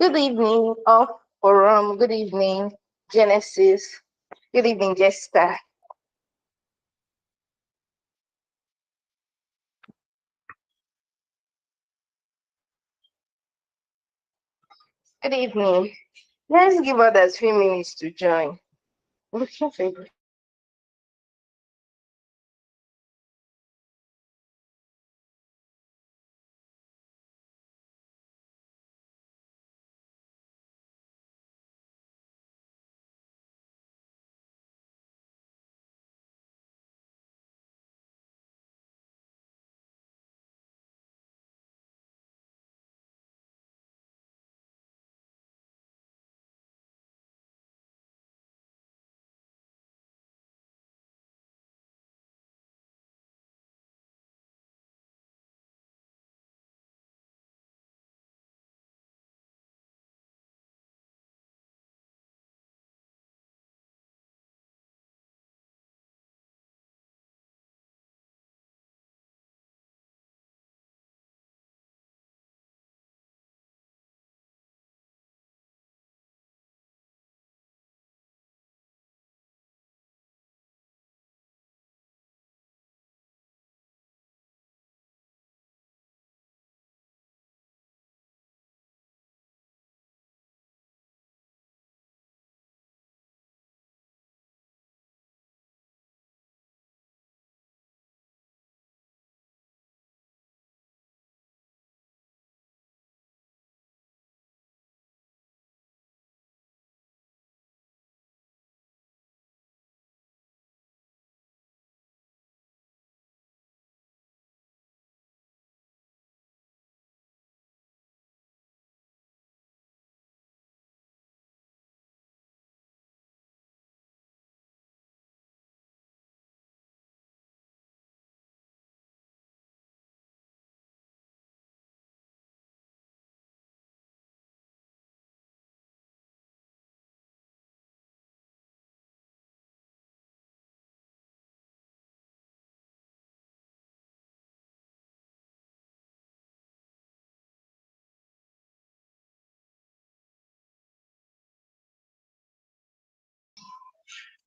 Good evening, off forum. Good evening, Genesis. Good evening, Jessica. Good evening. Let's give others a few minutes to join. Looking for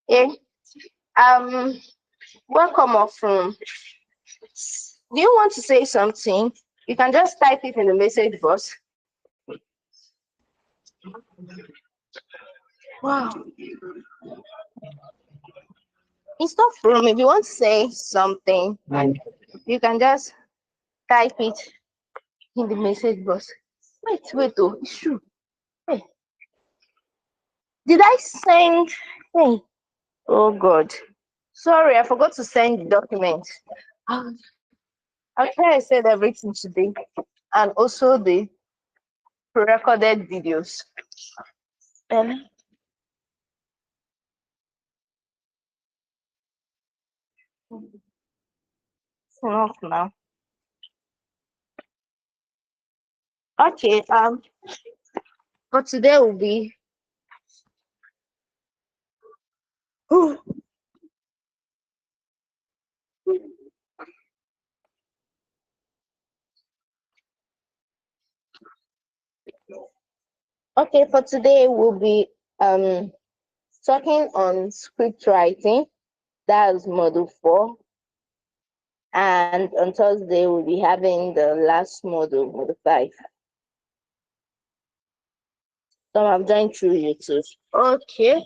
yeah. Um, welcome off from. Do you want to say something? You can just type it in the message box. Wow. It's not from. If you want to say something, you can just type it in the message box. Wait, oh, it's true. Hey, did I send? Hey, oh God. Sorry, I forgot to send the document. I'll, I'll try I said everything today and also the pre-recorded videos. And it's enough now. Okay, for today will be okay, for today we'll be talking on script writing. That's module 4. And on Thursday we'll be having the last module 5. Some have joined through YouTube. Okay.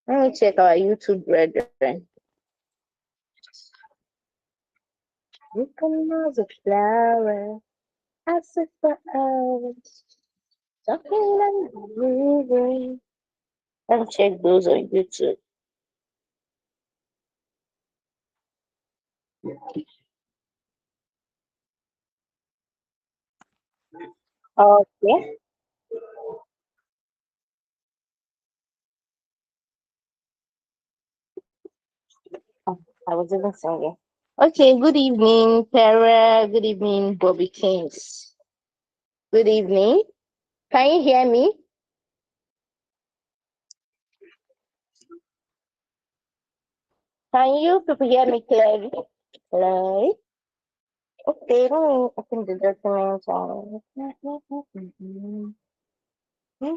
Let me check our YouTube brethren. You can know the flower, as if for hours, talking and moving. Let me check those on YouTube. Okay. Oh, I was even singing. Okay, good evening, Tara. Good evening, Bobby Kings. Good evening. Can you hear me? Can you people hear me clearly? Clearly? Okay, let me open the document. Okay,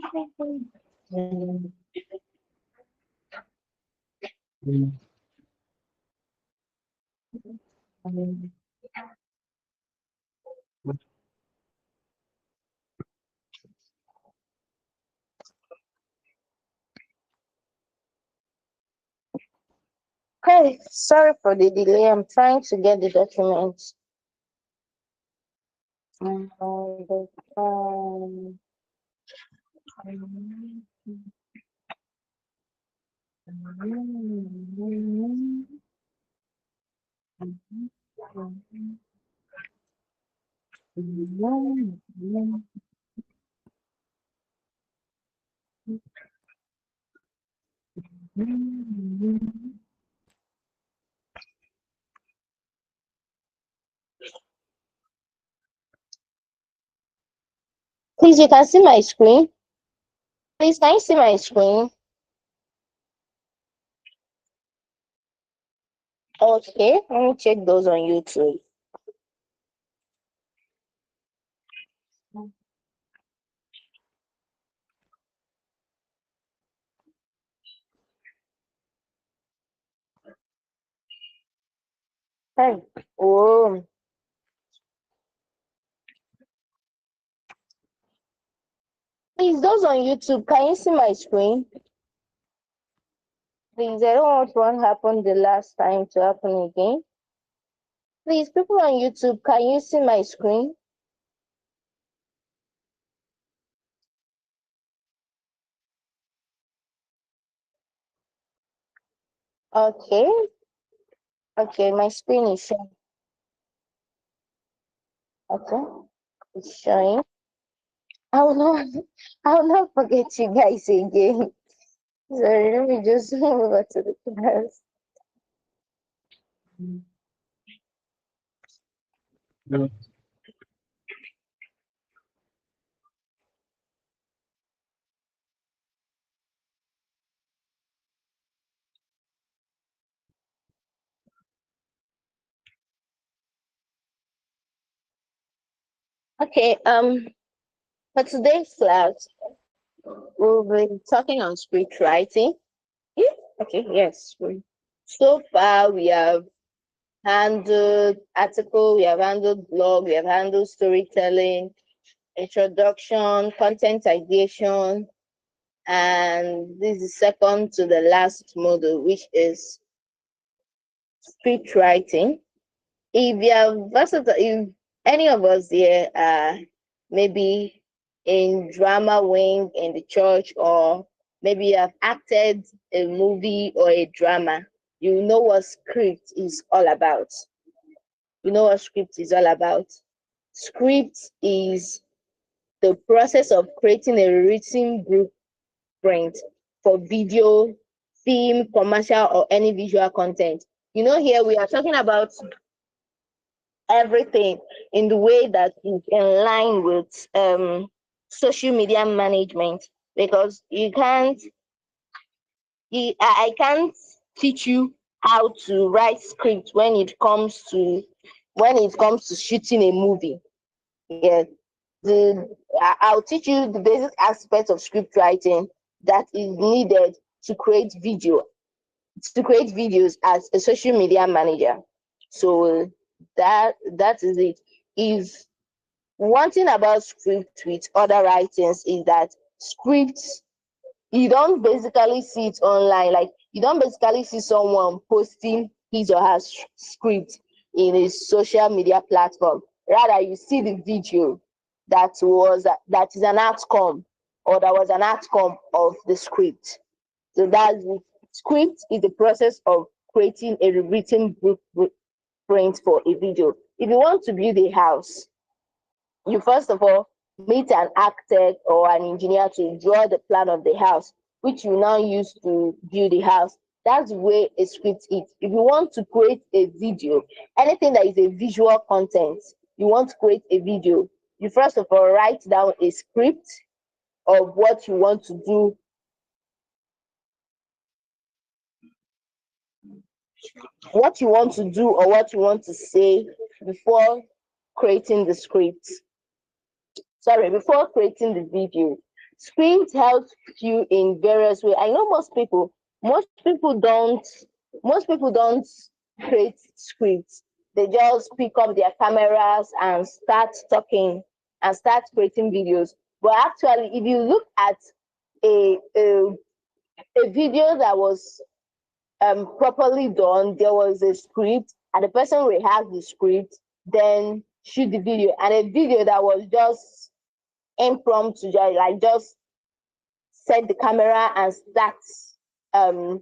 sorry for the delay. I'm trying to get the documents. Please, you can see my screen. Please, can you see my screen? Okay, let me check those on YouTube. Hey. Oh, please, those on YouTube, can you see my screen? Please, I don't want what happened the last time to happen again. Please, people on YouTube, can you see my screen? Okay. Okay, my screen is showing. Okay, it's showing. I will not, I will not forget you guys again. Sorry, let me just move over to the class. Okay, for today's class, we'll be talking on script writing. Yeah, okay, yes. So far, we have handled article, we have handled blog, we have handled storytelling, introduction, content ideation, and this is second to the last module, which is script writing. If you are versatile, if any of us here are maybe in drama wing in the church, or maybe you have acted a movie or a drama, you know what script is all about. You know what script is all about. Script is the process of creating a written blueprint for video, film, commercial, or any visual content. You know, here we are talking about everything in the way that is in line with social media management, because I can't teach you how to write script when it comes to shooting a movie. Yeah, I'll teach you the basic aspects of script writing that is needed to create videos as a social media manager. So that is it. If one thing about script with other writings is that scripts, you don't basically see it online. Like, you don't basically see someone posting his or her script in a social media platform. Rather, you see the video that is an outcome, or that was an outcome of the script. So that's it. Script is the process of creating a written blueprint for a video. If you want to build a house, you first of all meet an architect or an engineer to draw the plan of the house, which you now use to build the house. That's where a script is. If you want to create a video, anything that is a visual content, you want to create a video, you first of all write down a script of what you want to do or what you want to say before creating the script. Sorry, before creating the video. Script helps you in various ways. I know most people don't, most people don't create scripts. They just pick up their cameras and start talking and start creating videos. But actually, if you look at a a, a video that was properly done, there was a script, and the person rehearsed the script, then shoot the video, and a video that was just impromptu, like just set the camera and start um,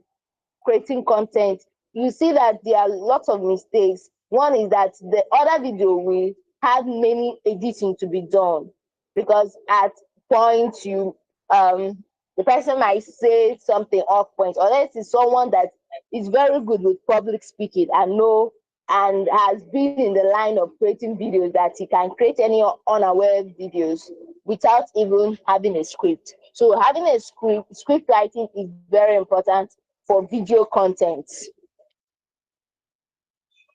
creating content, you see that there are lots of mistakes. One is that the other video will have many editing to be done, because at point you the person might say something off point, unless it's someone that is very good with public speaking and know and has been in the line of creating videos, that he can create any unaware videos without even having a script. So having a script writing is very important for video content.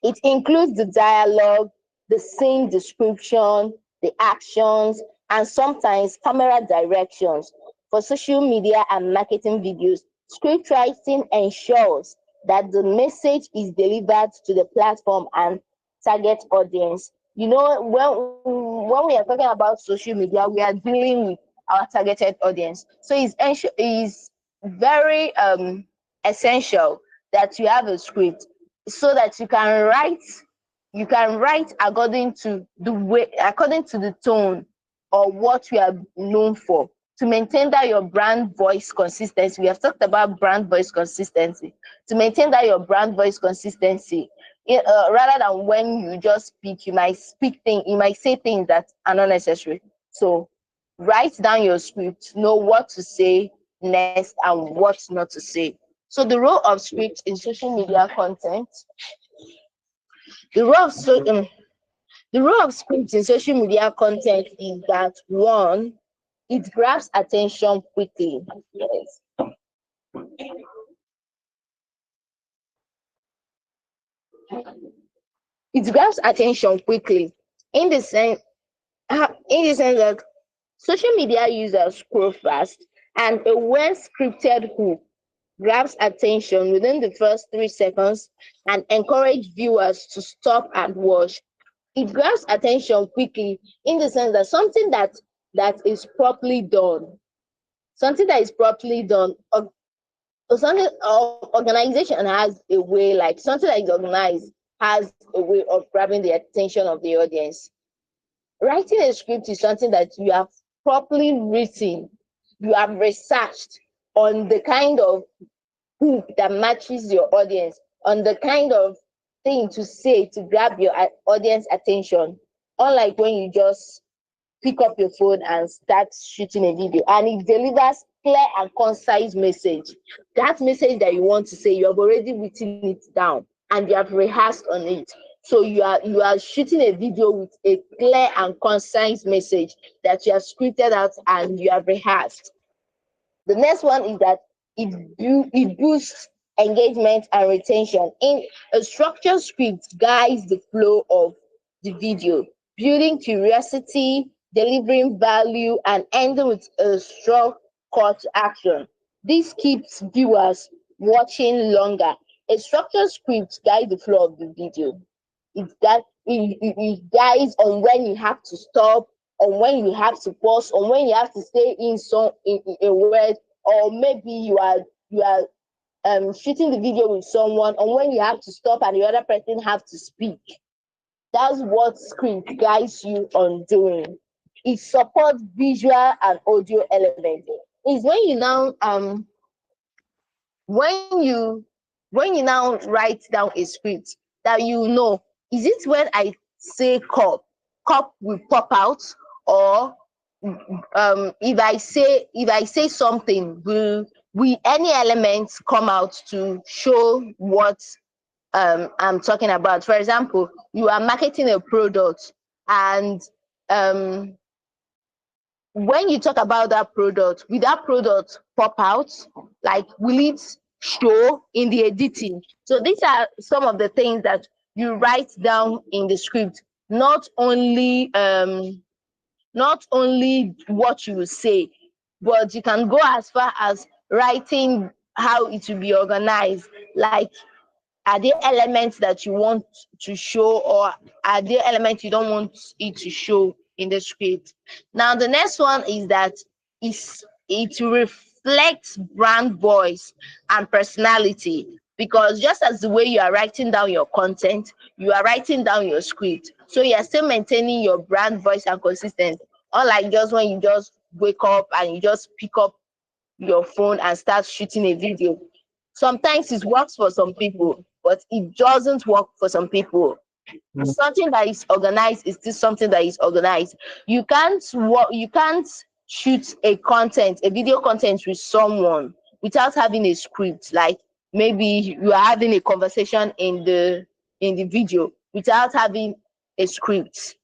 It includes the dialogue, the scene description, the actions, and sometimes camera directions. For social media and marketing videos, script writing ensures that the message is delivered to the platform and target audience. You know, when we are talking about social media, we are dealing with our targeted audience. So it's very essential that you have a script, so that you can write according to the way, according to the tone or what you are known for, to maintain that your brand voice consistency. We have talked about brand voice consistency. To maintain that your brand voice consistency, rather than when you just speak, you might say things that are not necessary. So write down your script, know what to say next and what not to say. So the role of script in social media content, the role of so the role of script in social media content is that, one, it grabs attention quickly. Yes. It grabs attention quickly in the sense that social media users scroll fast, and a well scripted hook grabs attention within the first 3 seconds and encourage viewers to stop and watch. It grabs attention quickly in the sense that that is properly done, something that is properly done, or something, organization has a way, like something that is organized has a way of grabbing the attention of the audience. Writing a script is something that you have properly written, you have researched on the kind of hook that matches your audience, on the kind of thing to say to grab your audience attention. Unlike when you just pick up your phone and start shooting a video, and it delivers clear and concise message. That message that you want to say, you have already written it down and you have rehearsed on it. So you are shooting a video with a clear and concise message that you have scripted out and you have rehearsed. The next one is that it boosts engagement and retention. In a structured script guides the flow of the video, building curiosity, delivering value, and ending with a strong call to action. This keeps viewers watching longer. A structured script guides the flow of the video. It guides on when you have to stop, on when you have to pause, on when you have to stay in some in a word, or maybe you are shooting the video with someone, on when you have to stop and the other person have to speak. That's what script guides you on doing. It supports visual and audio elements. Is when you when you now write down a script, that you know, is it when I say cup will pop out, or if I say something, will any elements come out to show what I'm talking about? For example, you are marketing a product, and um when you talk about that product, will that product pop out? Like, will it show in the editing? So these are some of the things that you write down in the script, not only what you will say, but you can go as far as writing how it will be organized. Like, are there elements that you want to show, or are there elements you don't want it to show in the script? Now, the next one is that it reflects brand voice and personality, because just as the way you are writing down your content, you are writing down your script. So you are still maintaining your brand voice and consistency. Unlike just when you just wake up and you just pick up your phone and start shooting a video. Sometimes it works for some people, but it doesn't work for some people. Something that is organized is still something that is organized. You can't shoot a video content with someone without having a script. Like, maybe you are having a conversation in the video without having a script.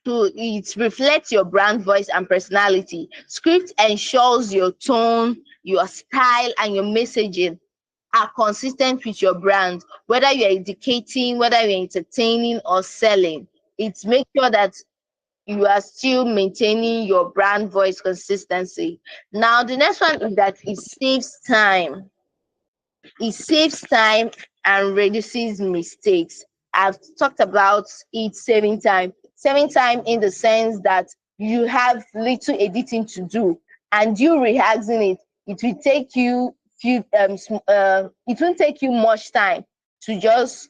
So it reflects your brand voice and personality. Script ensures your tone, your style, and your messaging are consistent with your brand, whether you're educating, whether you're entertaining or selling. It makes sure that you are still maintaining your brand voice consistency. Now, the next one is that it saves time. It saves time and reduces mistakes. I've talked about it saving time. Saving time in the sense that you have little editing to do, and you rehearsing it. It will take you it won't take you much time to just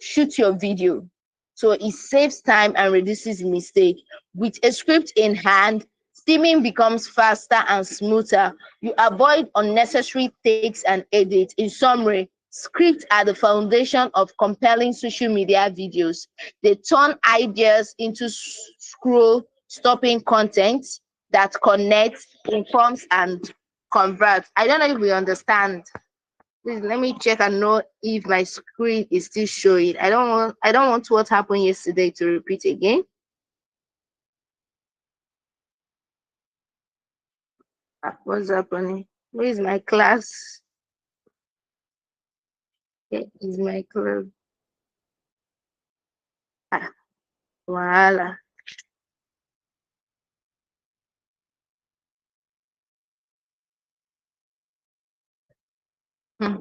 shoot your video. So it saves time and reduces mistake. With a script in hand, steaming becomes faster and smoother. You avoid unnecessary takes and edits. In summary, scripts are the foundation of compelling social media videos. They turn ideas into scroll stopping content that connects, informs, and converts. I don't know if we understand. Please let me check and know if my screen is still showing. I don't want what happened yesterday to repeat again. What's happening? Where is my class? Where is my class? Ah, voila. Hmm.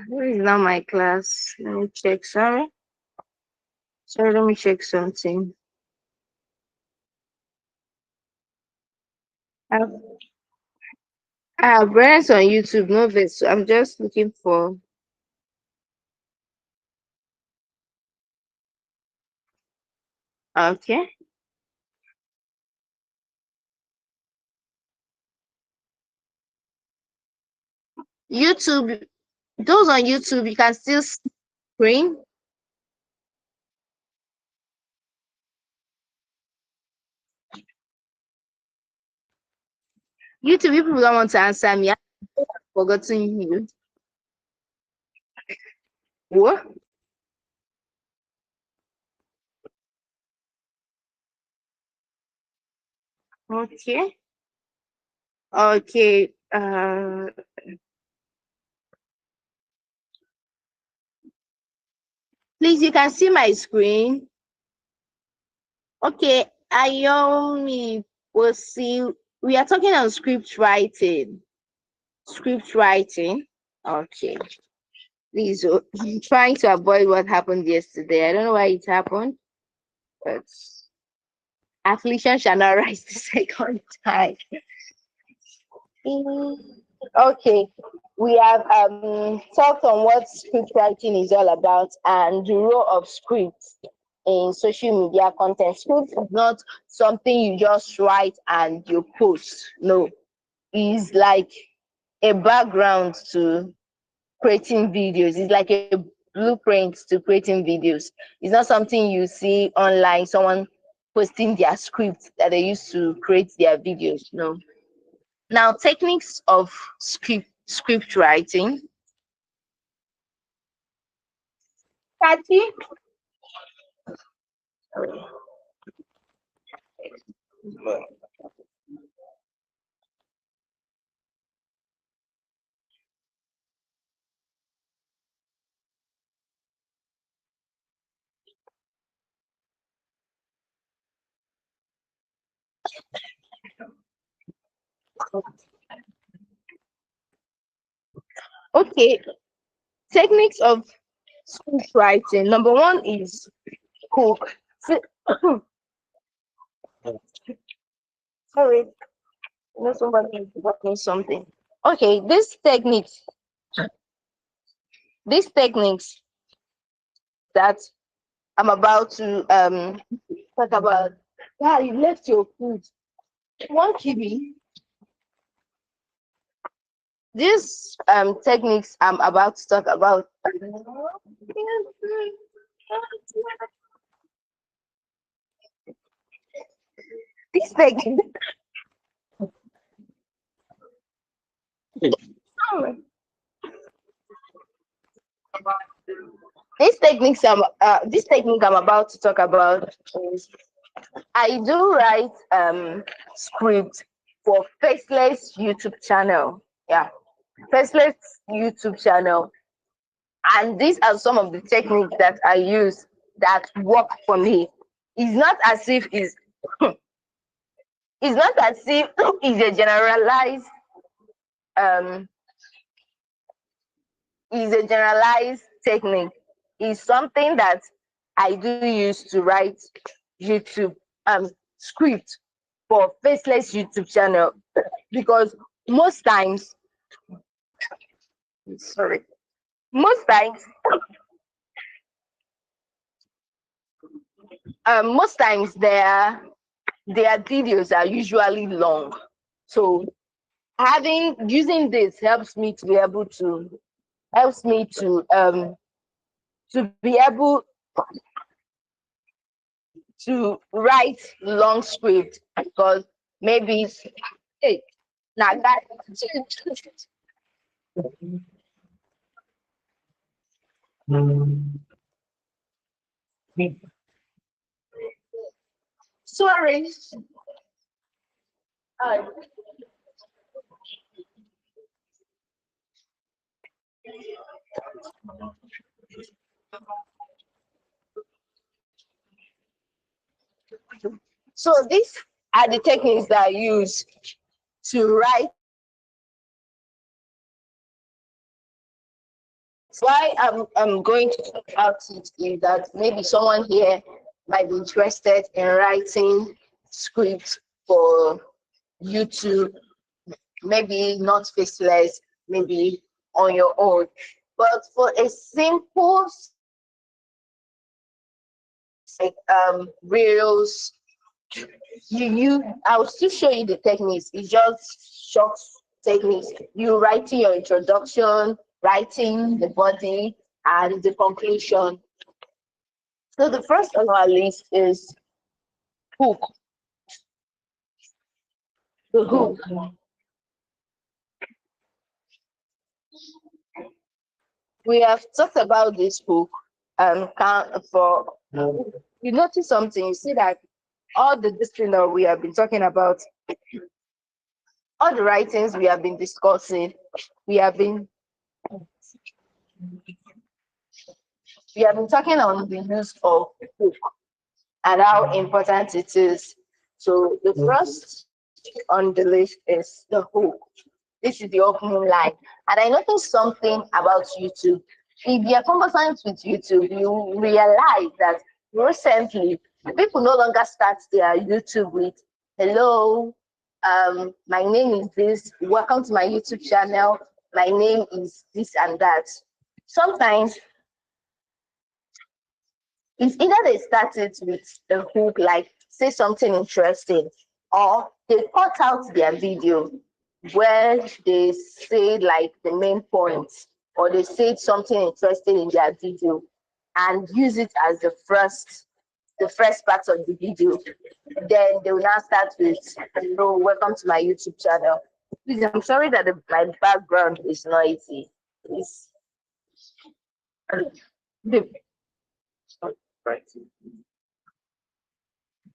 Where is now my class? Let me check. Sorry, let me check something. I've, I have brands on YouTube, no this. So I'm just looking for. Okay. YouTube, those on YouTube, you can still screen. YouTube, people don't want to answer me. I've forgotten you. What? Okay. Okay. Please, you can see my screen. Okay. Ayomi see. We are talking on script writing. Script writing. Okay. Please, I'm trying to avoid what happened yesterday. I don't know why it happened, but affliction shall not rise the second time. Okay, we have talked on what script writing is all about and the role of scripts in social media content. Script is not something you just write and you post. No, it's like a background to creating videos. It's like a blueprint to creating videos. It's not something you see online, someone posting their script that they use to create their videos. No. Now, techniques of script writing. Catchy. Okay, techniques of script writing. Number one is hook. Sorry, somebody is working something. Okay, these techniques that I'm about to talk about. Yeah, you left your food. One kiwi. These techniques I'm about to talk about. These techniques. This technique I'm about to talk about is I do write script for Faceless YouTube channel. Yeah, Faceless YouTube channel, and these are some of the techniques that I use that work for me. It's not as if it's not as if it's a generalized um is a generalized technique. It's something that I do use to write YouTube script for Faceless YouTube channel because most times, sorry, most times, most times their videos are usually long. So having using this helps me to be able to write long script because maybe hey, now that sorry. Uh, so these are the techniques that I use to write. Why I'm going to talk about it is that maybe someone here might be interested in writing scripts for YouTube, maybe not faceless, maybe on your own. But for a simple like reels, I'll still show you the techniques. It's just short techniques. You writing your introduction, writing the body, and the conclusion. So the first on our list is hook. The hook. We have talked about this hook. For you notice something. You see that all the discipline that we have been talking about, all the writings we have been discussing, we have been we have been talking on the use of hook and how important it is. So the first on the list is the hook. This is the opening line. And I noticed something about YouTube. If you're conversant with YouTube, you realize that recently people no longer start their YouTube with hello, my name is this, welcome to my YouTube channel, my name is this and that. Sometimes it's either they started with a hook like say something interesting, or they cut out their video where they say like the main points, or they said something interesting in their video and use it as the first part of the video. Then they will now start with hello, welcome to my YouTube channel. Please, I'm sorry that my background is noisy. It's, the,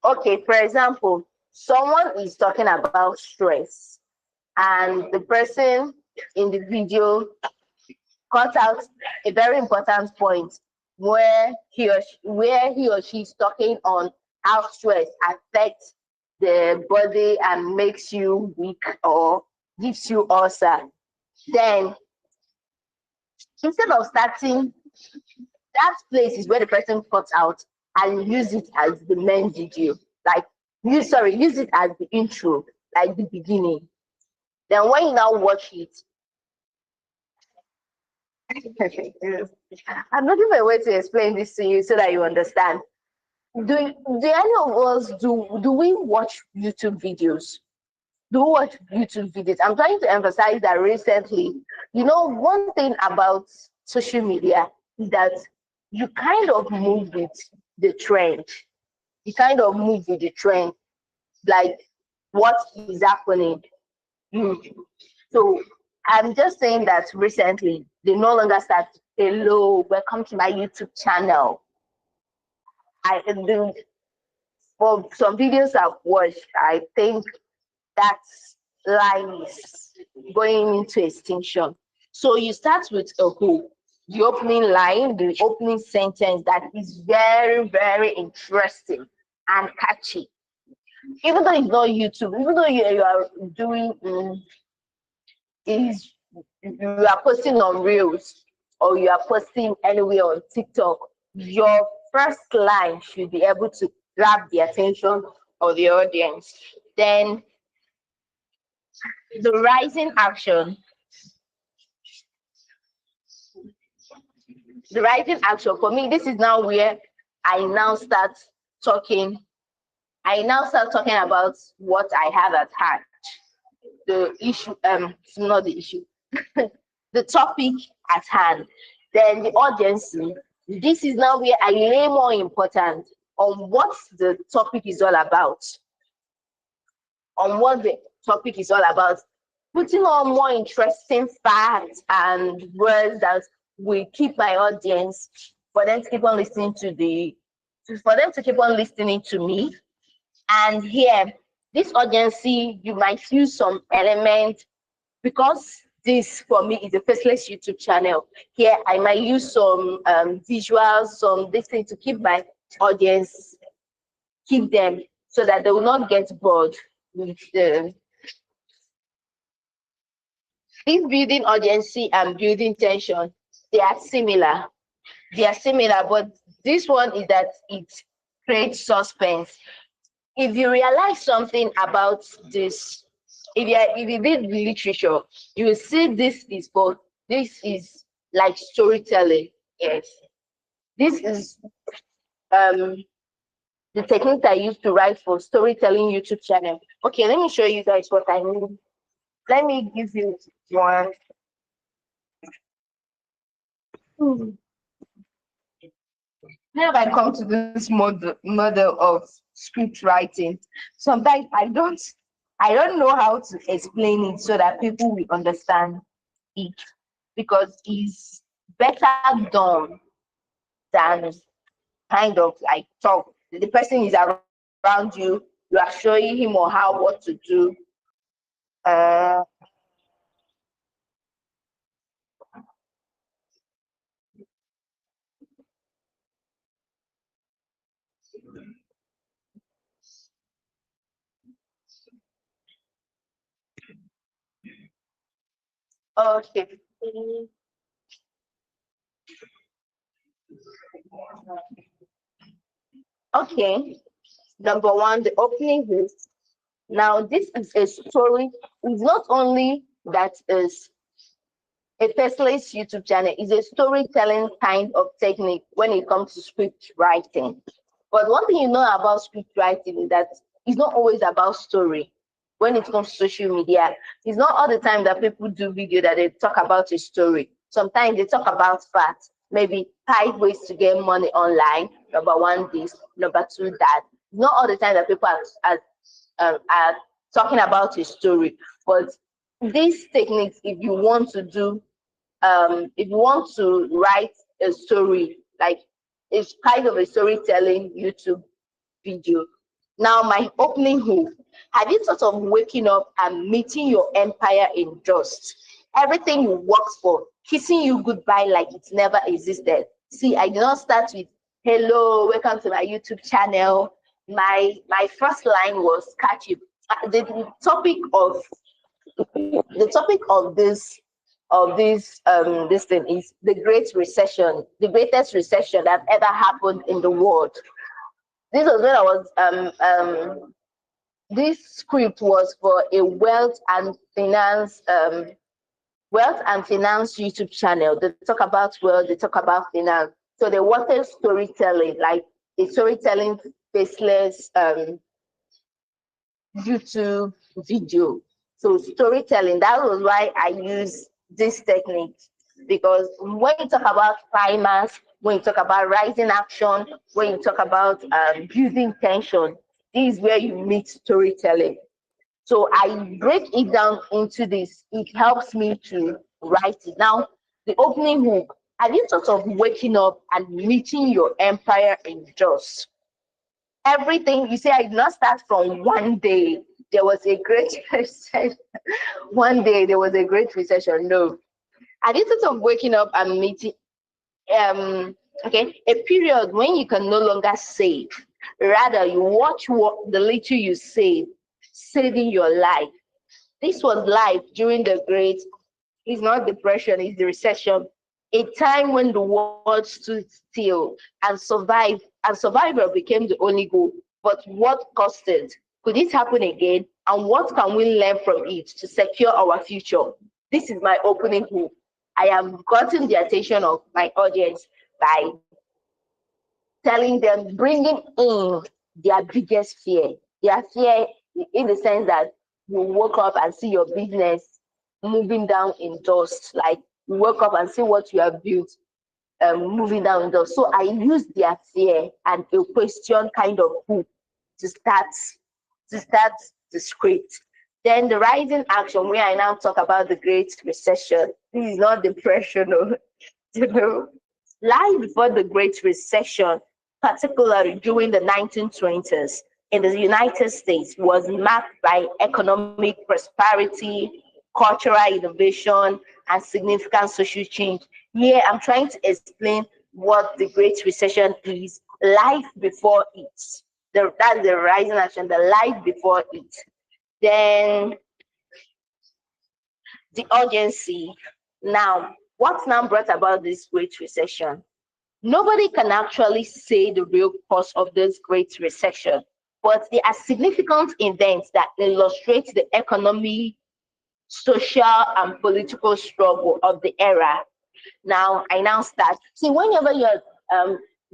okay, for example, someone is talking about stress and the person in the video cut out a very important point where he or she is talking on how stress affects the body and makes you weak or gives you ulcer, then instead of starting, that place is where the person cuts out and use it as the main video. Like use it as the intro, like the beginning. Then when you now watch it, I'm looking for a way to explain this to you so that you understand. Do any of us do we watch YouTube videos? Do we watch YouTube videos? I'm trying to emphasize that recently, one thing about social media is that you kind of move with the trend. You kind of move with the trend, like what is happening. Mm. So I'm just saying that recently they no longer start, hello, welcome to my YouTube channel. I do for some videos I've watched, I think that line is going into extinction. So you start with a hook, the opening line, the opening sentence that is very, very interesting and catchy. Even though it's not YouTube, even though you are doing is you are posting on Reels or you are posting anywhere on TikTok, your first line should be able to grab the attention of the audience. Then the rising action, the rising action for me, this is now where I now start talking. I now start talking about what I have at heart. The issue, not the issue, the topic at hand. Then the audience, this is now where I lay more important on what the topic is all about. On what the topic is all about. Putting on more interesting facts and words that will keep my audience for them to keep on listening for them to keep on listening to me. And here, this audience, you might use some element because this for me is a faceless YouTube channel. Here, I might use some visuals, some this thing to keep my audience, keep them so that they will not get bored with the this building urgency and building tension. They are similar. They are similar, but this one is that it creates suspense. If you realize something about this, if you read literature, you will see this is like storytelling. Yes. This is the technique I used to write for storytelling YouTube channel. Okay, let me show you guys what I mean. Let me give you one. Now I come to this model of script writing. Sometimes I don't know how to explain it so that people will understand it because it's better done than kind of like talk. The person is around you, you are showing him or her what to do. Uh, okay. Okay. Number one, the opening is now this is a story. It's not only that is a faceless YouTube channel, is a storytelling kind of technique when it comes to script writing. But one thing you know about script writing is that it's not always about story. When it comes to social media, it's not all the time that people do video that they talk about a story. Sometimes they talk about facts, maybe 5 ways to get money online. Number one, this. Number two, that. Not all the time that people are talking about a story, but these techniques, if you want to write a story, like it's kind of a storytelling YouTube video. Now, my opening hook. Have you thought of waking up and meeting your empire in dust? Everything you worked for, kissing you goodbye like it never existed. See, I did not start with, hello, welcome to my YouTube channel. my first line was catchy. The topic of this thing is the Great Recession, the greatest recession that ever happened in the world. This was when I was this script was for a wealth and finance YouTube channel. They talk about wealth, they talk about finance. So they wanted storytelling, like a storytelling faceless YouTube video. So storytelling, that was why I use this technique. Because when you talk about climax, when you talk about rising action, when you talk about building tension, this is where you meet storytelling. So I break it down into this. It helps me to write it. Now, the opening hook, have you thought of waking up and meeting your empire in dust? Everything you say, I did not start from one day. There was a great recession. One day there was a great recession. No. Have you thought of waking up and meeting a period when you can no longer save? Rather, you watch what the little you save, saving your life. This was life during the great, it's not depression, it's the recession. A time when the world stood still and survival became the only goal. But what cost it? Could it happen again? And what can we learn from it to secure our future? This is my opening hook. I have gotten the attention of my audience by telling them, bringing in their biggest fear. Their fear in the sense that you woke up and see your business moving down in dust. Like you woke up and see what you have built moving down in dust. So I use their fear and a question kind of hook to start to start the script. Then the rising action, where I now talk about the Great Recession. This is not depression, you know. Life before the Great Recession, particularly during the 1920s in the United States, was marked by economic prosperity, cultural innovation, and significant social change. Here, I'm trying to explain what the Great Recession is, life before it. That's the rising action, the life before it. Then the urgency. Now, what now brought about this Great Recession? Nobody can actually say the real cause of this Great Recession, but there are significant events that illustrate the economic, social, and political struggle of the era. Now, I now start. See, whenever you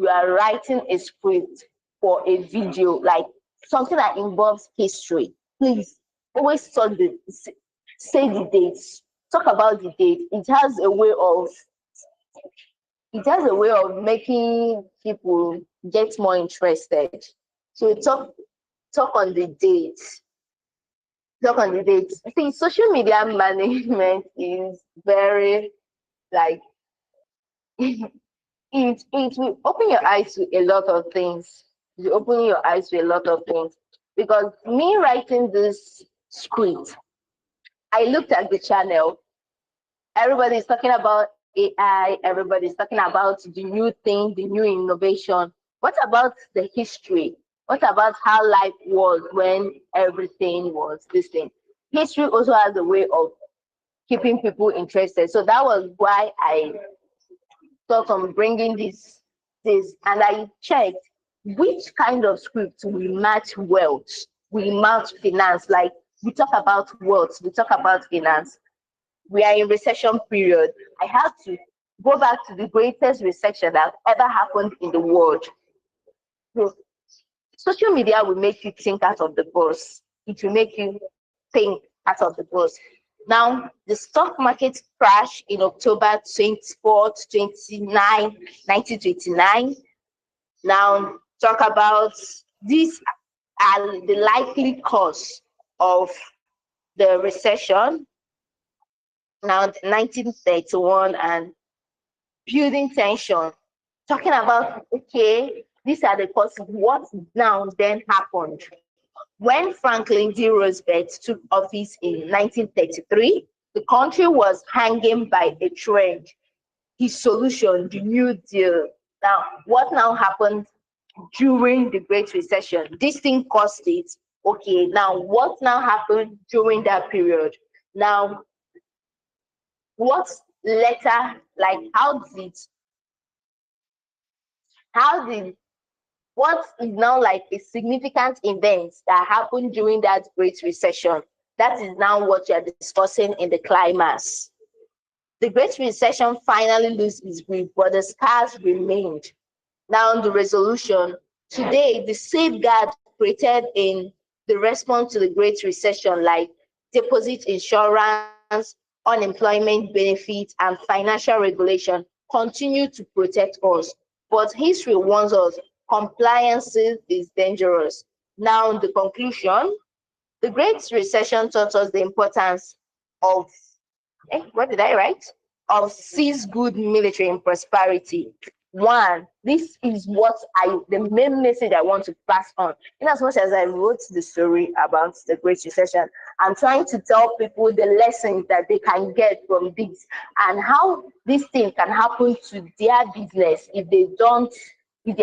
are writing a script for a video, like something that involves history, please always say the dates. Talk about the date. It has a way of making people get more interested. So talk on the dates. Talk on the dates. See, social media management is very like it will open your eyes to a lot of things. It will open your eyes to a lot of things. Because me writing this script, I looked at the channel. Everybody's talking about AI, everybody's talking about the new thing, the new innovation. What about the history? What about how life was when everything was this thing? History also has a way of keeping people interested. So that was why I thought on bringing this, and I checked which kind of script will match wealth, will match finance. Like we talk about wealth, we talk about finance. We are in recession period. I have to go back to the greatest recession that ever happened in the world. So social media will make you think out of the box. It will make you think out of the box. Now, the stock market crashed in October 24th, 29, 1929. Now, talk about these are the likely cause of the recession. Now, 1931 and building tension. Talking about, okay, these are the causes. What now then happened? When Franklin D. Roosevelt took office in 1933, the country was hanging by a thread. His solution, the New Deal. Now, what now happened during the Great Recession. This thing caused it. Okay, now what now happened during that period? Now, what later, like how did what is now like a significant event that happened during that Great Recession? That is now what you are discussing in the climax. The Great Recession finally lost its grip, but the scars remained. Now, the resolution. Today, the safeguards created in the response to the Great Recession, like deposit insurance, unemployment benefits, and financial regulation, continue to protect us. But history warns us compliance is dangerous. Now, the conclusion. The Great Recession taught us the importance of what did I write? Of seize good military and prosperity. One, this is what the main message I want to pass on. In as much as I wrote the story about the Great Recession, I'm trying to tell people the lessons that they can get from this and how this thing can happen to their business if they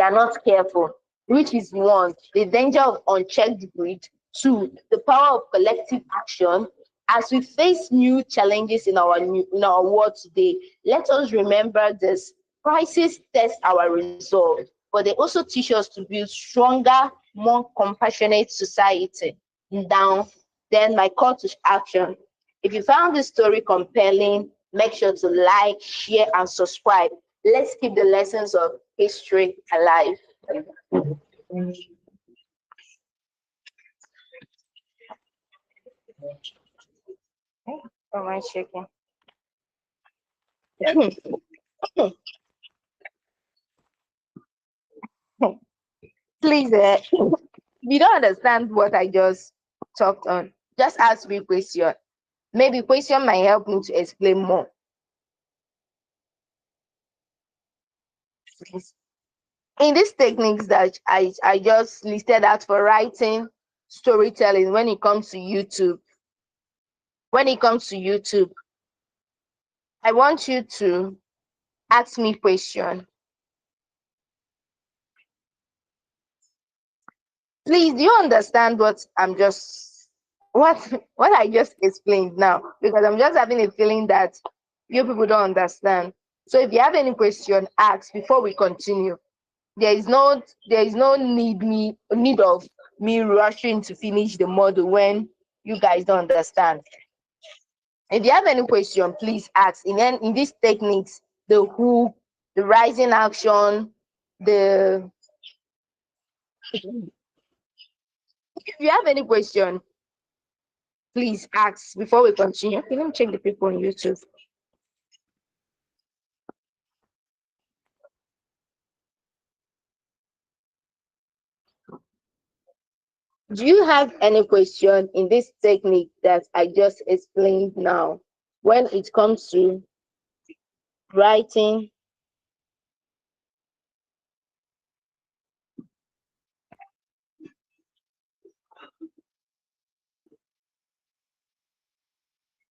are not careful. Which is one, the danger of unchecked greed. Two, the power of collective action. As we face new challenges in our world today, let us remember this. Crises test our resolve, but they also teach us to build stronger, more compassionate society. Now, then my call to action. If you found this story compelling, make sure to like, share, and subscribe. Let's keep the lessons of history alive. Am I shaking? Please, if you don't understand what I just talked on, just ask me question. Maybe question might help me to explain more. Please. In these techniques that I just listed out for writing, storytelling, when it comes to YouTube, I want you to ask me question. Please, do you understand what I just explained now? Because I'm just having a feeling that you people don't understand. So if you have any question, ask before we continue. There is no need of me rushing to finish the model when you guys don't understand. If you have any question, please ask. In these techniques, the hook, the rising action, the if you have any question, please ask before we continue. Okay, let me check the people on YouTube. Do you have any question in this technique that I just explained now when it comes to writing?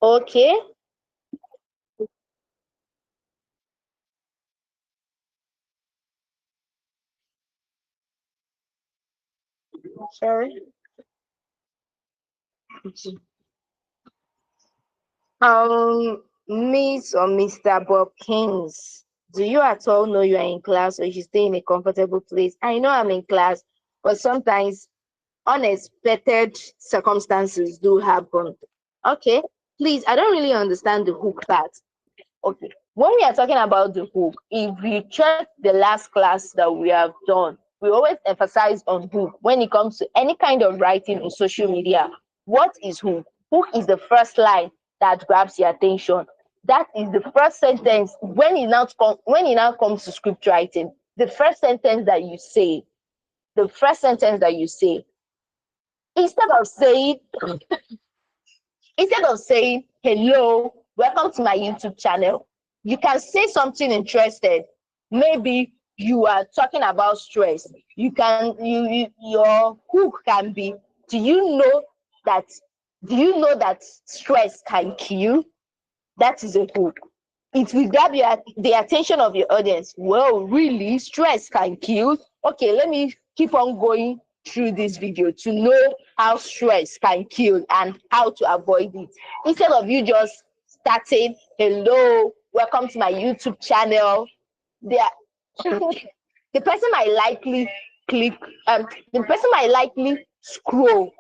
Okay. Sorry. Miss or Mr. Bob Kings, do you at all know you are in class or you stay in a comfortable place? I know I'm in class, but sometimes unexpected circumstances do happen. Okay, please, I don't really understand the hook part. Okay, when we are talking about the hook, if you check the last class that we have done, we always emphasize on hook when it comes to any kind of writing on social media. What is hook? Hook is the first line that grabs your attention. That is the first sentence when it now comes to script writing. The first sentence that you say, the first sentence that you say, instead of saying hello, welcome to my YouTube channel, you can say something interested. Maybe you are talking about stress. Your hook can be, do you know that stress can kill? That is a hook. It will grab the attention of your audience. Well, really, stress can kill? okay, let me keep on going through this video to know how stress can kill and how to avoid it. Instead of you just starting, hello, welcome to my YouTube channel. There, the person might likely click, the person might likely scroll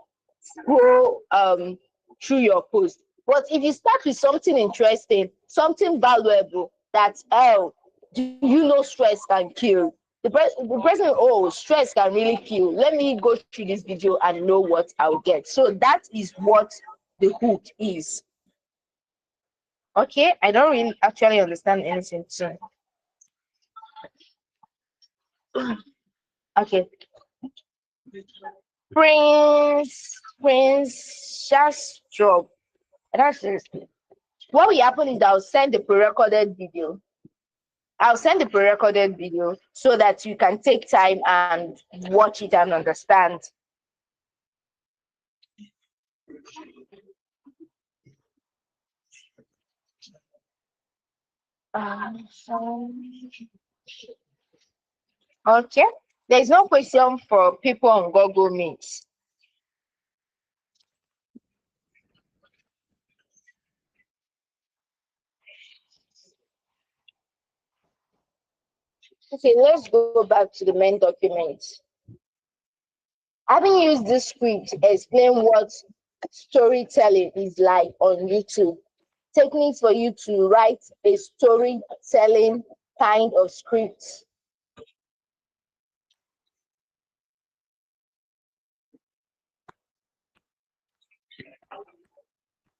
through your post. But if you start with something interesting, something valuable, that, oh, do you know stress can kill? The person, oh, stress can really kill. Let me go through this video and know what I'll get. So that is what the hook is. Okay, I don't really actually understand anything too. Okay, Prince just drop. That's seriously. What will happen is I'll send the pre-recorded video. I'll send the pre-recorded video so that you can take time and watch it and understand. Okay. There's no question for people on Google Meet. Okay, let's go back to the main document. Having used this script, explain what storytelling is like on YouTube. Techniques for you to write a storytelling kind of script.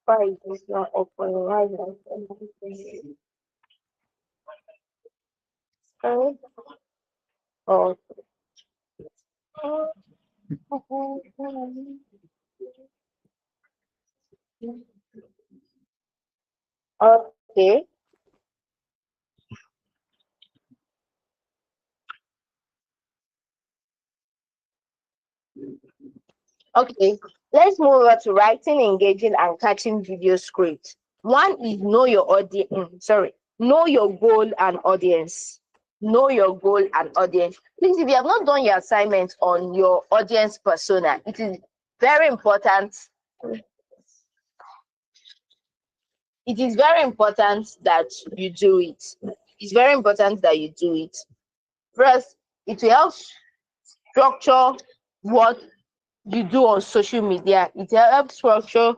Why is not open? Why is not open? Oh. Okay. Okay. Let's move over to writing, engaging, and catching video scripts. One is know your audience. Know your goal and audience. Know your goal and audience. Please, if you have not done your assignment on your audience persona, it is very important. It is very important that you do it. It's very important that you do it. First, it will help structure what you do on social media. It helps structure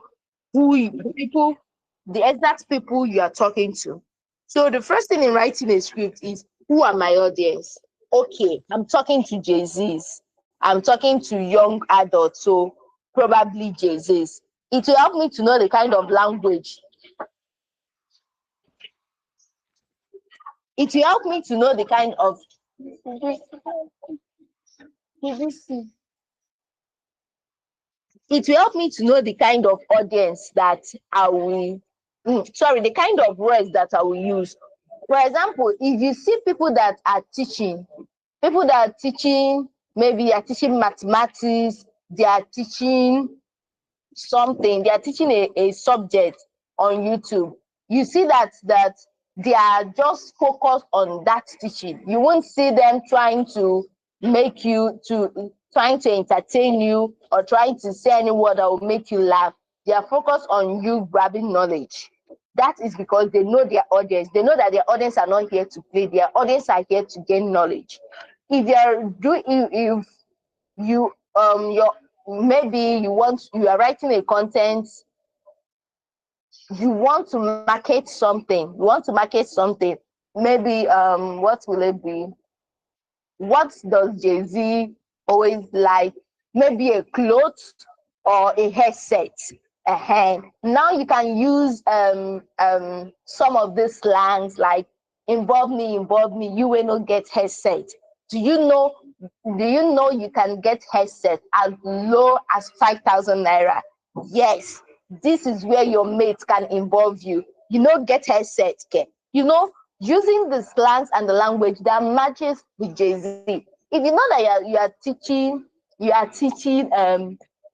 people, the exact people you are talking to. So the first thing in writing a script is, who are my audience? Okay, I'm talking to Jay-Z's. I'm talking to young adults, so probably Jay-Z's. It will help me to know the kind of language. It will help me to know the kind of it will help me to know the kind of audience that I will, the kind of words that I will use. For example, if you see people that are teaching, maybe they are teaching mathematics, they are teaching something, they are teaching a subject on YouTube, you see that they are just focused on that teaching. You won't see them trying to entertain you or trying to say any word that will make you laugh. They are focused on you grabbing knowledge. That is because they know their audience. They know that their audience are not here to play. Their audience are here to gain knowledge. If you your maybe you are writing a content, you want to market something, maybe what will it be? What does Jay-Z always like? Maybe a clothes or a headset. Now you can use some of these slangs like involve me, you will not get headset. Do you know you can get headset as low as 5,000 naira? Yes, this is where your mates can involve you. Get headset, okay? Using the slangs and the language that matches with Jay-Z. If you know that you are teaching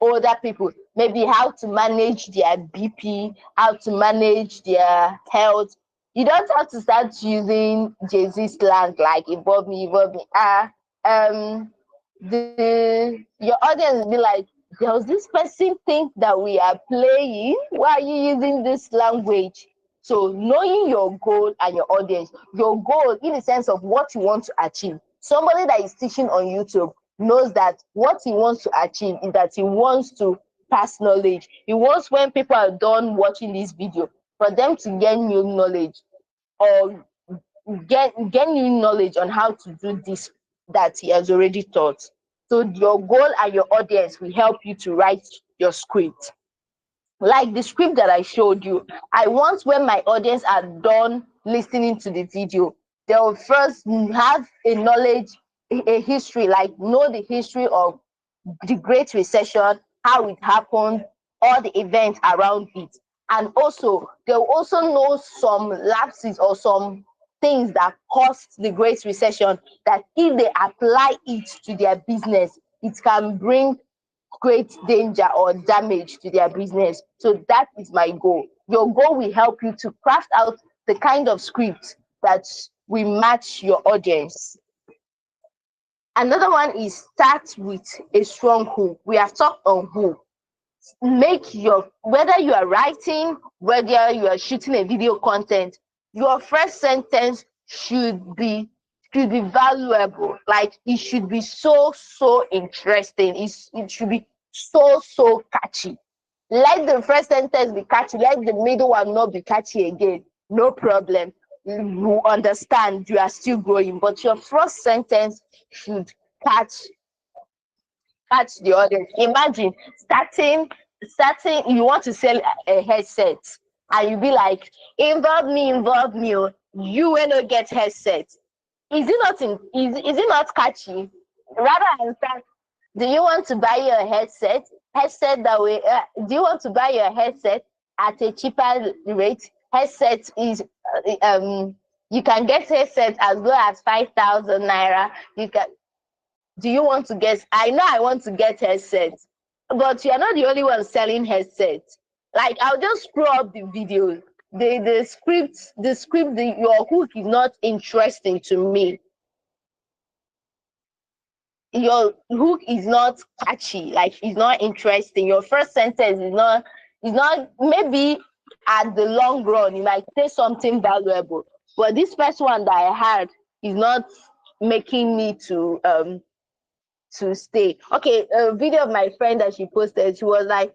older people maybe how to manage their BP, how to manage their health, you don't have to start using Jay-Z slang like involve me. your audience will be like, does this person think that we are playing? Why are you using this language? So knowing your goal and your audience, your goal in the sense of what you want to achieve. Somebody that is teaching on YouTube knows that what he wants to achieve is that he wants to pass knowledge. He wants, when people are done watching this video, for them to gain new knowledge, or get new knowledge on how to do this that he has already taught. So your goal and your audience will help you to write your script. Like the script that I showed you, I want when my audience are done listening to the video, they'll first have a knowledge, a history, like know the history of the Great Recession, how it happened, all the events around it. And also, they'll also know some lapses or some things that caused the Great Recession, that if they apply it to their business, it can bring great danger or damage to their business. So that is my goal. Your goal will help you to craft out the kind of script that will match your audience. Another one is start with a strong hook. We have talked on hook. Make your, whether you are writing, whether you are shooting a video content, your first sentence should be valuable. Like it should be so interesting. It should be so catchy. Let the first sentence be catchy, let the middle one not be catchy again. No problem. You understand you are still growing, but your first sentence should catch catch the audience. Imagine starting, you want to sell a headset, and you be like, involve me, oh. You will not get headset. Is it not catchy? Rather than start, do you want to buy your headset that way? Do you want to buy your headset at a cheaper rate? Headset is you can get headset as low as 5,000 naira. You can, do you want to get, I know I want to get headsets, but you're not the only one selling headsets. Like, I'll just scroll up the video. Your hook is not interesting to me. Your hook is not catchy, like it's not interesting. Your first sentence is not maybe at the long run you might say something valuable, but this first one that I had is not making me to stay. Okay, a video of my friend that she posted, she was like,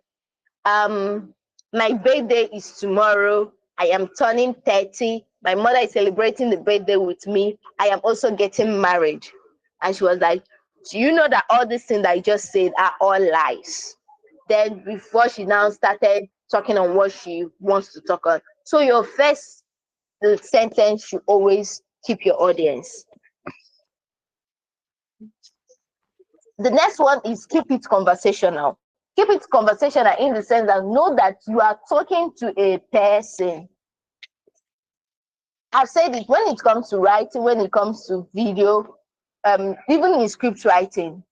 my birthday is tomorrow. I am turning 30. My mother is celebrating the birthday with me. I am also getting married. And she was like, do you know that all these things that I just said are all lies? Then before she now started talking on what she wants to talk on. So your first sentence should always keep your audience. The next one is keep it conversational. Keep it conversational in the sense that know that you are talking to a person. I've said it, when it comes to writing, when it comes to video, even in script writing,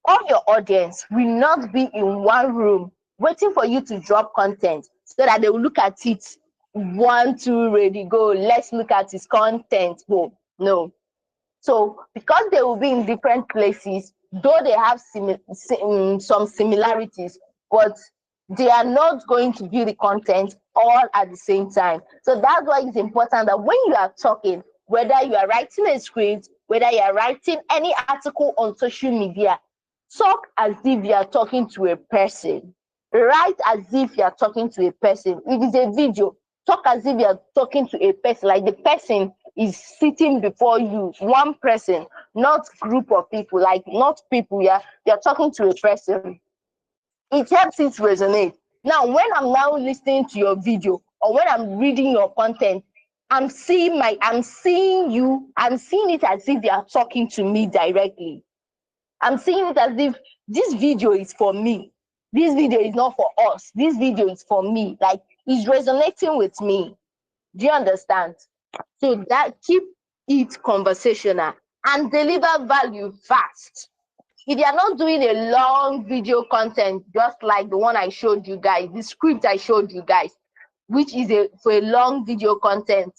all your audience will not be in one room waiting for you to drop content so that they will look at it, 1, 2, ready, go, let's look at his content. No. So because they will be in different places, though they have some similarities, but they are not going to view the content all at the same time. So that's why it's important that when you are talking, whether you are writing a script, whether you are writing any article on social media, talk as if you are talking to a person. Write as if you are talking to a person. If it's a video, talk as if you are talking to a person, like the person is sitting before you, one person, not group of people, like not people. You're talking to a person. It helps it resonate. Now, when I'm now listening to your video or when I'm reading your content, I'm seeing you, I'm seeing it as if you are talking to me directly. I'm seeing it as if this video is for me. This video is not for us. This video is for me. Like, it's resonating with me. Do you understand? So that keep it conversational and deliver value fast. If you are not doing a long video content, just like the one I showed you guys, the script I showed you guys, which is for a long video content.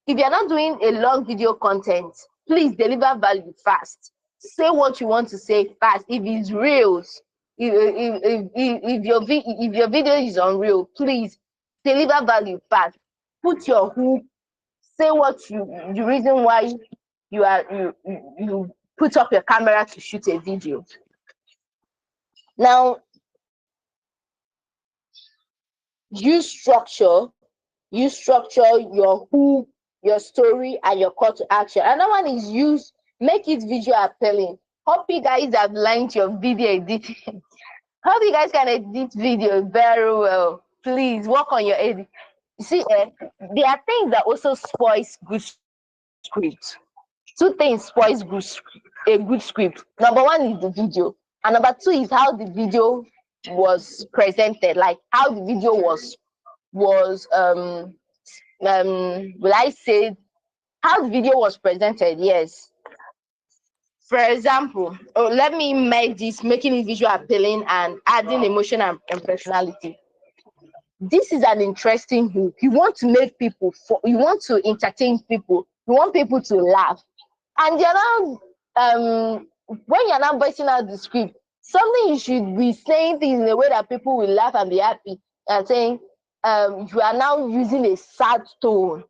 If you're not doing a long video content, please deliver value fast. say what you want to say fast. If it's reels, if your video is on reel, please deliver value fast. Put your hook. Say what the reason why you put up your camera to shoot a video. Now, use structure your hook, your story, and your call to action. Another one is make it visual appealing. Hope you guys have learned your video editing. Hope you guys can edit video very well. Please work on your edit. You see, there are things that also spoils good script. Two things spoils a good script. Number one is the video, and number two is how the video was presented, like how the video was will I say how the video was presented. Yes, for example, let me make this making it visual appealing and adding emotion and personality. This is an interesting hook. You want to make people you want to entertain people, you want people to laugh, and you're now when you're now voicing out the script, something you should be saying things in a way that people will laugh and be happy, and saying you are now using a sad tone.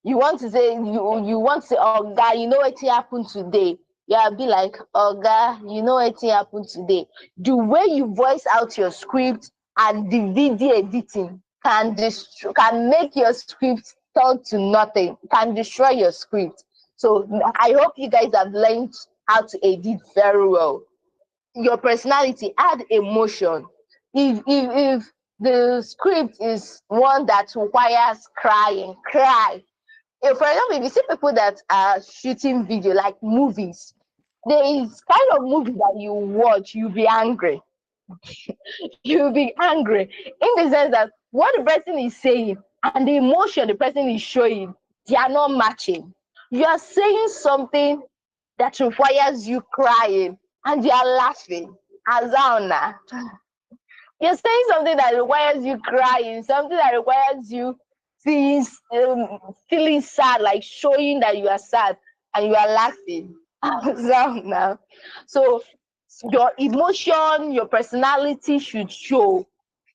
You want to say oh God, you know what happened today. Yeah, be like, oh God, you know what happened today. The way you voice out your script and the video editing can make your script turn to nothing, can destroy your script. So I hope you guys have learned how to edit very well. Your personality, add emotion. If the script is one that requires crying, cry. If, for example, if you see people that are shooting video like movies, there is kind of movie that you watch, you'll be angry. You'll be angry in the sense that what the person is saying and the emotion the person is showing, they are not matching. You are saying something that requires you crying and you are laughing. Azana. You're saying something that requires you crying, something that requires you feeling sad, like showing that you are sad, and you are laughing. Now, so your emotion, your personality should show.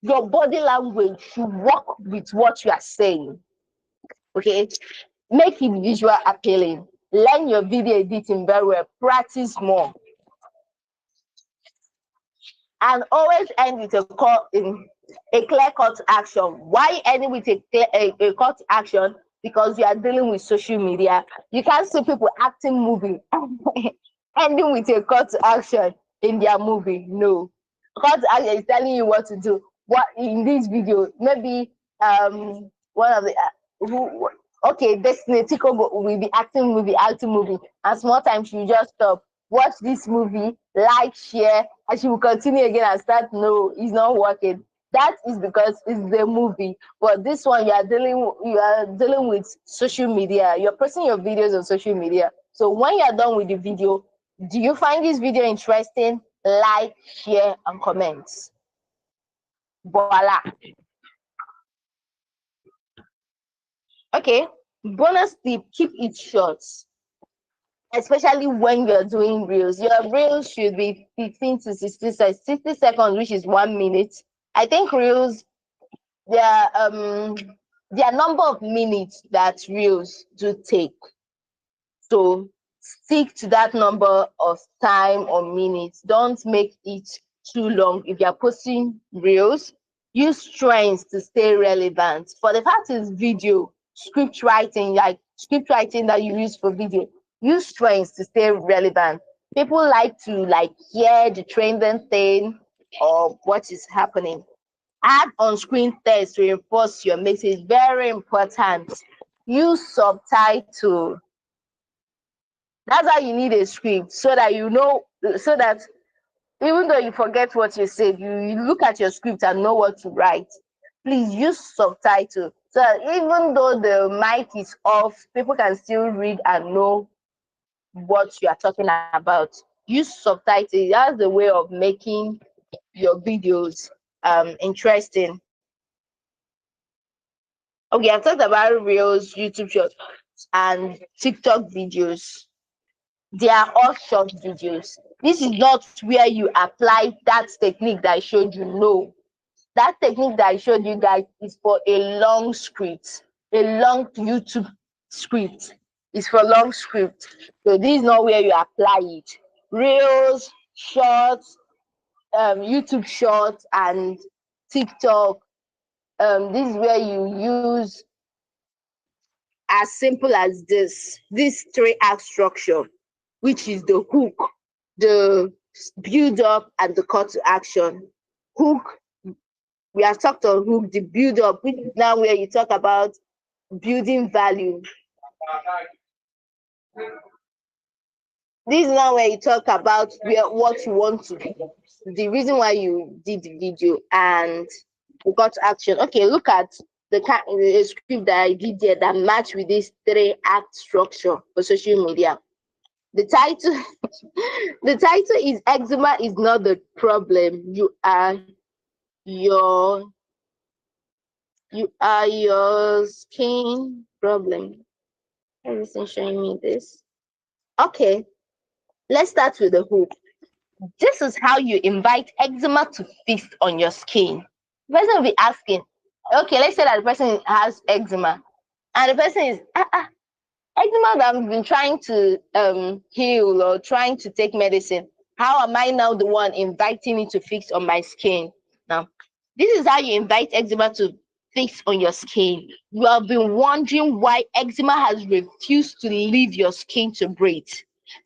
Your body language should work with what you are saying. Okay, make it visual appealing. Learn your video editing very well. Practice more. And always end with a clear call to action. Why ending with a call to action? Because you are dealing with social media. You can't see people acting movie ending with a call to action in their movie. No. Call to action is telling you what to do. What in this video, maybe one of the Destiny Tico will be acting movie, and small time she will just stop. Watch this movie, like, share, and she will continue again and start. No, it's not working. That is because it's the movie. But this one, you are dealing with social media. You're posting your videos on social media. So when you're done with the video, do you find this video interesting? Like, share, and comment. Voila. Okay. Bonus tip: keep it short. Especially when you're doing reels. Your reels should be 15 to 60 seconds, which is 1 minute. I think reels, there are number of minutes that reels do take. So stick to that number of time or minutes. Don't make it too long. If you're posting reels, use trends to stay relevant. For the fact is video, script writing that you use for video, use trends to stay relevant. People like to hear the trending thing or what is happening. Add on-screen text to reinforce your message. Very important. Use subtitle. That's how you need a script, so that so that even though you forget what you said, you look at your script and know what to write. Please use subtitle, so that even though the mic is off, people can still read and know what you are talking about. Use subtitle. That's the way of making your videos interesting. Okay, I've talked about Reels, YouTube Shorts. Shorts and TikTok videos. They are all short videos. This is not where you apply that technique that I showed you. No, that technique that I showed you guys is for a long script, a long YouTube script. It's for long script. So this is not where you apply it. Reels, shorts, YouTube shorts, and TikTok. This is where you use as simple as this three act structure, which is the hook, the build up, and the call to action. Hook, we have talked on hook, the build up, which is now where you talk about building value. This is now where you talk about what you want to do, the reason why you did the video, and the call to action. Okay, look at the script that I did there that match with this three act structure for social media. The title, the title is eczema is not the problem. Your you are your skin problem. Everything showing me this. Okay, let's start with the hook. This is how you invite eczema to feast on your skin. The person will be asking, okay, let's say that the person has eczema, and the person is, eczema that I've been trying to heal or trying to take medicine. How am I now the one inviting it to fix on my skin? Now, this is how you invite eczema to fix on your skin. You have been wondering why eczema has refused to leave your skin to breathe.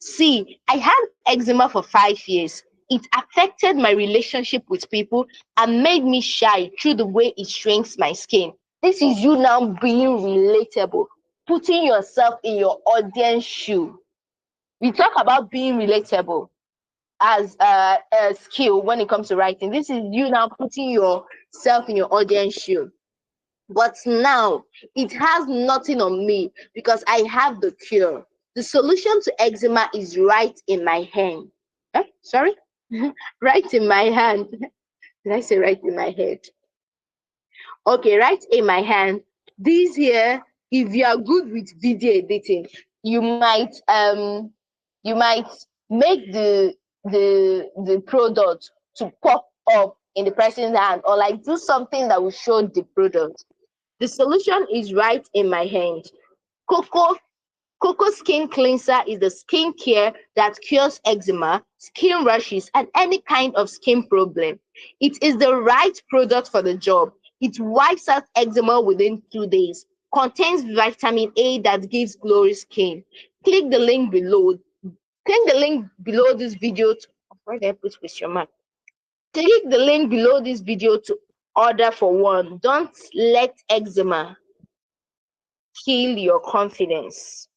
See, I had eczema for 5 years. It affected my relationship with people and made me shy through the way it shrinks my skin. This is you now being relatable, putting yourself in your audience shoe. We talk about being relatable as a skill when it comes to writing. This is you now putting yourself in your audience shoe. But now it has nothing on me because I have the cure. The solution to eczema is right in my hand. Sorry? Right in my hand. Did I say right in my head? Okay, right in my hand. This here, if you are good with video editing, you might make the product to pop up in the person's hand, or like do something that will show the product. The solution is right in my hand. Cocoa Skin Cleanser is the skincare that cures eczema, skin rashes, and any kind of skin problem. It is the right product for the job. It wipes out eczema within 2 days. Contains vitamin A that gives glowy skin. Click the link below. Click the link below this video to, where did I put question mark? Click the link below this video to order for one. Don't let eczema kill your confidence.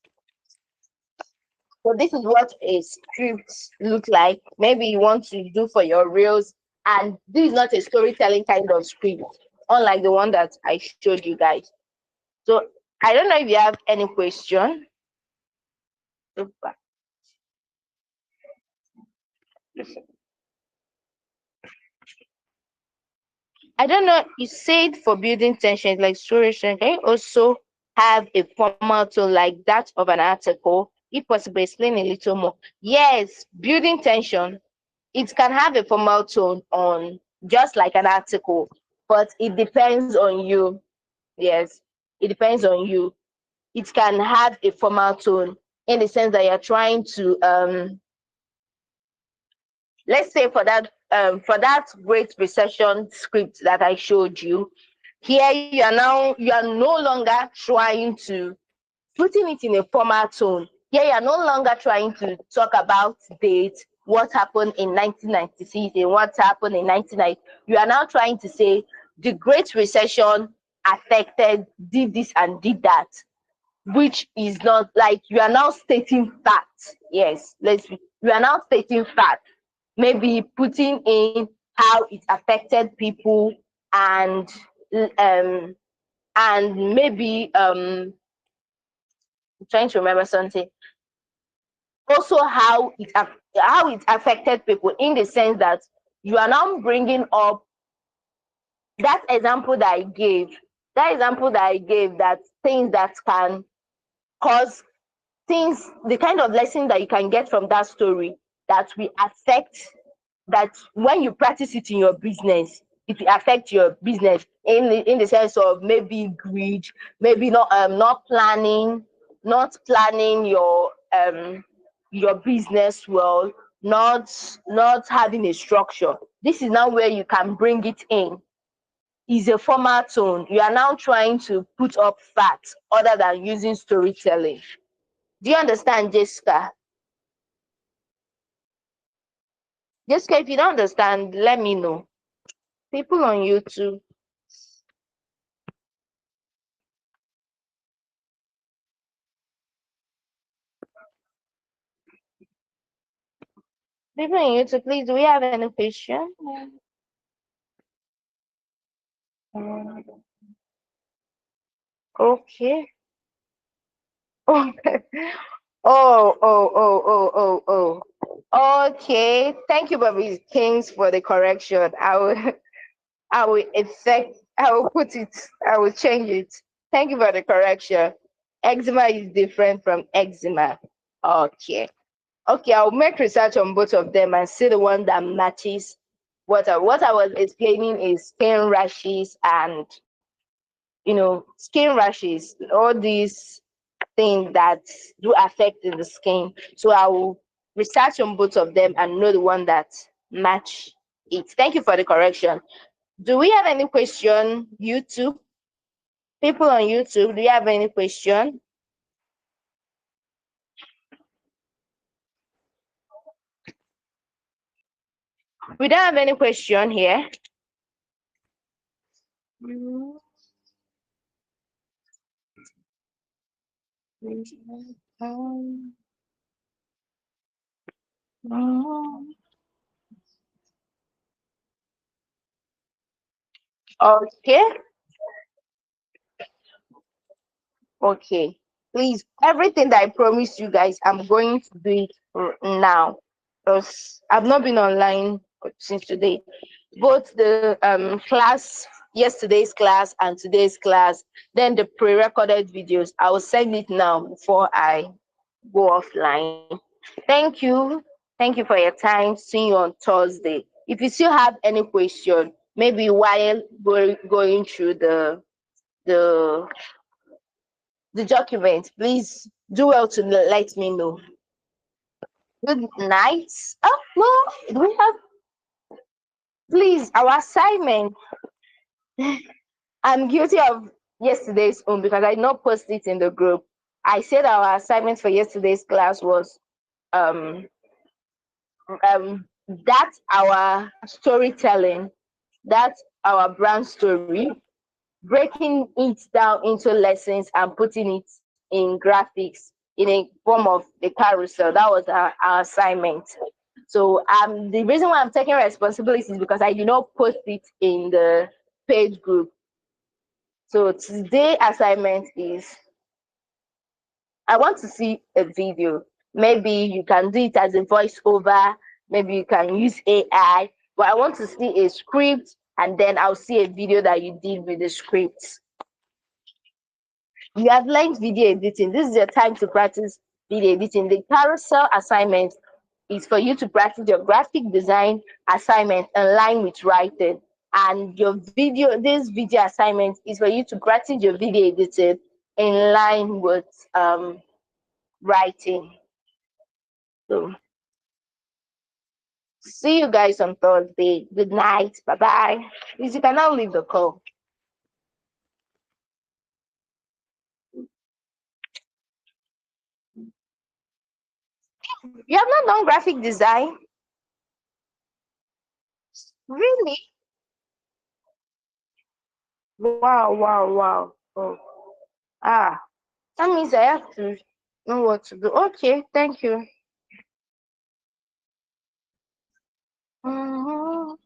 So this is what a script looks like. Maybe you want to do for your reels, and this is not a storytelling kind of script, unlike the one that I showed you guys. So I don't know if you have any question. Super. I don't know. You said for building tension, like storage, can you also have a formal tone like that of an article? If possible, explain a little more. Yes, building tension, it can have a formal tone on just like an article, but it depends on you. Yes, it depends on you. It can have a formal tone in the sense that you're trying to let's say for that great recession script that I showed you, here you are no longer trying to putting it in a formal tone. Here you are no longer trying to talk about dates, what happened in 1996 and what happened in 1990. You are now trying to say the great recession affected, did this and did that, which is not like you are now stating facts. Yes, you are now stating facts, maybe putting in how it affected people, and um maybe I'm trying to remember something, also how it affected people, in the sense that you are now bringing up that example that I gave, that things that can Because things, the kind of lesson that you can get from that story that will affect, that when you practice it in your business, it will affect your business in the sense of maybe greed, maybe not planning your business well, not having a structure. This is now where you can bring it in. Is a formal tone. You are now trying to put up facts other than using storytelling. Do you understand, Jessica? Jessica, if you don't understand, let me know. People on YouTube, people on YouTube, please, do we have any question? Okay. Oh, Okay. Thank you, Bobby Kings, for the correction. I will put it, I will change it. Thank you for the correction. Eczema is different from eczema. Okay. Okay, I'll make research on both of them and see the one that matches. What I was explaining is skin rashes and skin rashes, all these things that do affect in the skin. So I will research on both of them and know the one that match it. Thank you for the correction. Do we have any question, YouTube? People on YouTube, do you have any question? We don't have any question here. Okay. Okay. Please, everything that I promised you guys, I'm going to do it now. Because I've not been online since today. Both the class, yesterday's class and today's class, then the pre-recorded videos, I will send it now before I go offline. Thank you. Thank you for your time. See you on Thursday. If you still have any question, maybe while going through the the document, please do well to let me know. Good night. Oh no, do we have, please, our assignment. I'm guilty of yesterday's own because I not post it in the group. I said our assignment for yesterday's class was um that's our storytelling, that's our brand story, breaking it down into lessons and putting it in graphics in a form of the carousel. That was our assignment. So the reason why I'm taking responsibility is because I did not post it in the page group. So today assignment is, I want to see a video. Maybe you can do it as a voiceover, maybe you can use AI, but I want to see a script and then I'll see a video that you did with the script. You have learned video editing. This is your time to practice video editing. The carousel assignment is for you to practice your graphic design assignment in line with writing. And this video assignment is for you to practice your video editing in line with writing. So see you guys on Thursday. Good night. Bye-bye. Please, you can now leave the call. You have not done graphic design? Really? Wow, wow, wow. Oh. Ah, that means I have to know what to do. Okay, thank you. Mhm.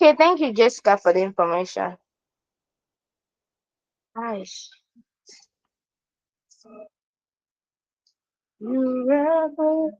Okay, thank you, Jessica, for the information. Nice. You rebel.